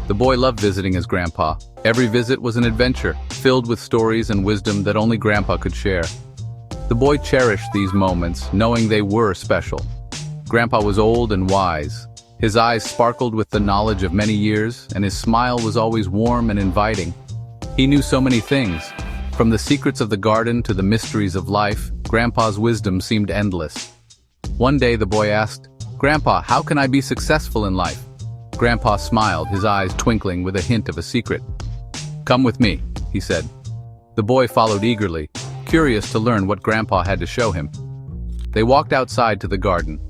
The boy loved visiting his grandpa. Every visit was an adventure, filled with stories and wisdom that only Grandpa could share. The boy cherished these moments, knowing they were special. Grandpa was old and wise. His eyes sparkled with the knowledge of many years, and his smile was always warm and inviting. He knew so many things. From the secrets of the garden to the mysteries of life, Grandpa's wisdom seemed endless. One day the boy asked, "Grandpa, how can I be successful in life?" Grandpa smiled, his eyes twinkling with a hint of a secret. "Come with me," he said. The boy followed eagerly, curious to learn what Grandpa had to show him. They walked outside to the garden.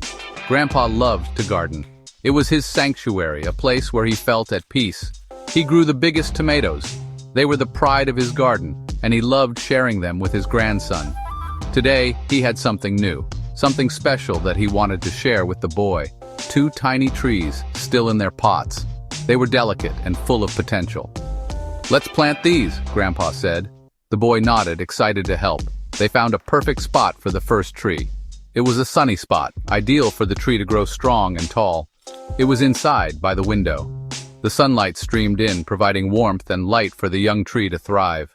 Grandpa loved to garden. It was his sanctuary, a place where he felt at peace. He grew the biggest tomatoes. They were the pride of his garden, and he loved sharing them with his grandson. Today, he had something new, something special that he wanted to share with the boy. 2 tiny trees, still in their pots. They were delicate and full of potential. "Let's plant these," Grandpa said. The boy nodded, excited to help. They found a perfect spot for the first tree. It was a sunny spot, ideal for the tree to grow strong and tall. It was inside, by the window. The sunlight streamed in, providing warmth and light for the young tree to thrive.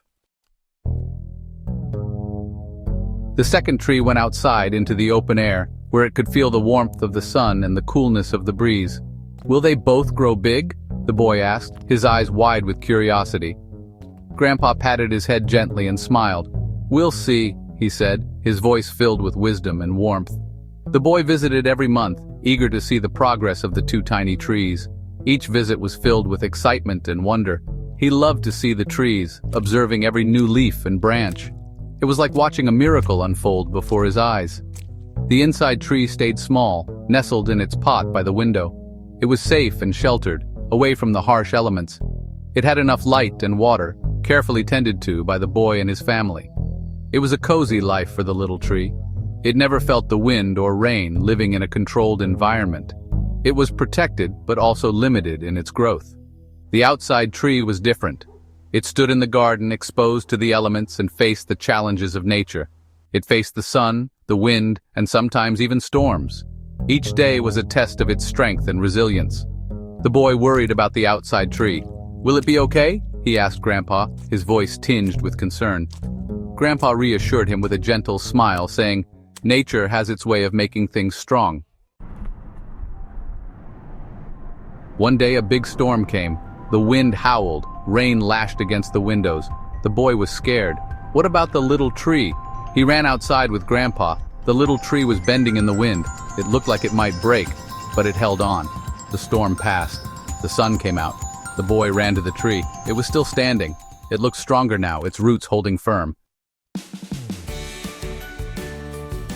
The second tree went outside into the open air, where it could feel the warmth of the sun and the coolness of the breeze. "Will they both grow big?" the boy asked, his eyes wide with curiosity. Grandpa patted his head gently and smiled. "We'll see," he said, his voice filled with wisdom and warmth. The boy visited every month, eager to see the progress of the 2 tiny trees. Each visit was filled with excitement and wonder. He loved to see the trees, observing every new leaf and branch. It was like watching a miracle unfold before his eyes. The inside tree stayed small, nestled in its pot by the window. It was safe and sheltered, away from the harsh elements. It had enough light and water, carefully tended to by the boy and his family. It was a cozy life for the little tree. It never felt the wind or rain, living in a controlled environment. It was protected, but also limited in its growth. The outside tree was different. It stood in the garden, exposed to the elements, and faced the challenges of nature. It faced the sun, the wind, and sometimes even storms. Each day was a test of its strength and resilience. The boy worried about the outside tree. "Will it be okay?" he asked Grandpa, his voice tinged with concern. Grandpa reassured him with a gentle smile, saying, "Nature has its way of making things strong." One day a big storm came. The wind howled, rain lashed against the windows. The boy was scared. What about the little tree? He ran outside with Grandpa. The little tree was bending in the wind. It looked like it might break, but it held on. The storm passed. The sun came out. The boy ran to the tree. It was still standing. It looked stronger now, its roots holding firm.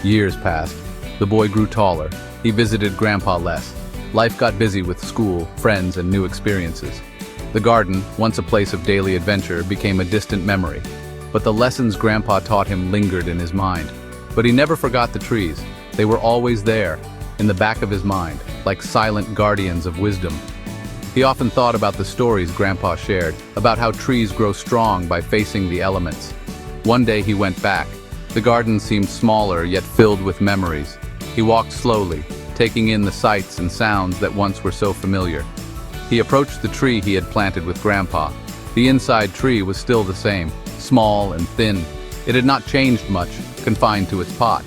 Years passed. The boy grew taller. He visited Grandpa less. Life got busy with school, friends, and new experiences. The garden, once a place of daily adventure, became a distant memory. But the lessons Grandpa taught him lingered in his mind. But he never forgot the trees. They were always there, in the back of his mind, like silent guardians of wisdom. He often thought about the stories Grandpa shared, about how trees grow strong by facing the elements. One day he went back. The garden seemed smaller, yet filled with memories. He walked slowly, taking in the sights and sounds that once were so familiar. He approached the tree he had planted with Grandpa. The inside tree was still the same, small and thin. It had not changed much, confined to its pot.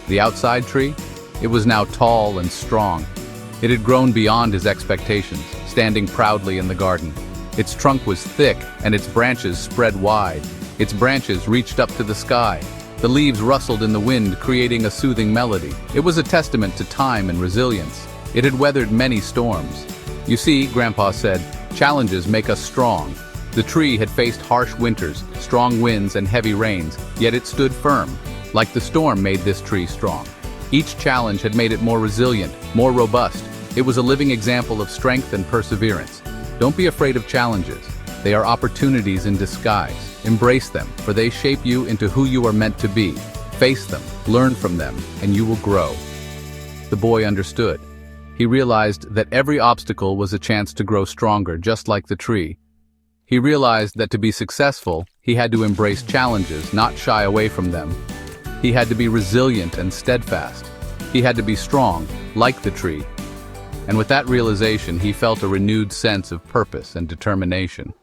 The outside tree? It was now tall and strong. It had grown beyond his expectations, standing proudly in the garden. Its trunk was thick, and its branches spread wide. Its branches reached up to the sky. The leaves rustled in the wind, creating a soothing melody. It was a testament to time and resilience. It had weathered many storms. "You see," Grandpa said, "challenges make us strong." The tree had faced harsh winters, strong winds, and heavy rains, yet it stood firm. Like the storm made this tree strong. Each challenge had made it more resilient, more robust. It was a living example of strength and perseverance. Don't be afraid of challenges. They are opportunities in disguise. Embrace them, for they shape you into who you are meant to be. Face them, learn from them, and you will grow. The boy understood. He realized that every obstacle was a chance to grow stronger, just like the tree. He realized that to be successful, he had to embrace challenges, not shy away from them. He had to be resilient and steadfast. He had to be strong, like the tree. And with that realization, he felt a renewed sense of purpose and determination.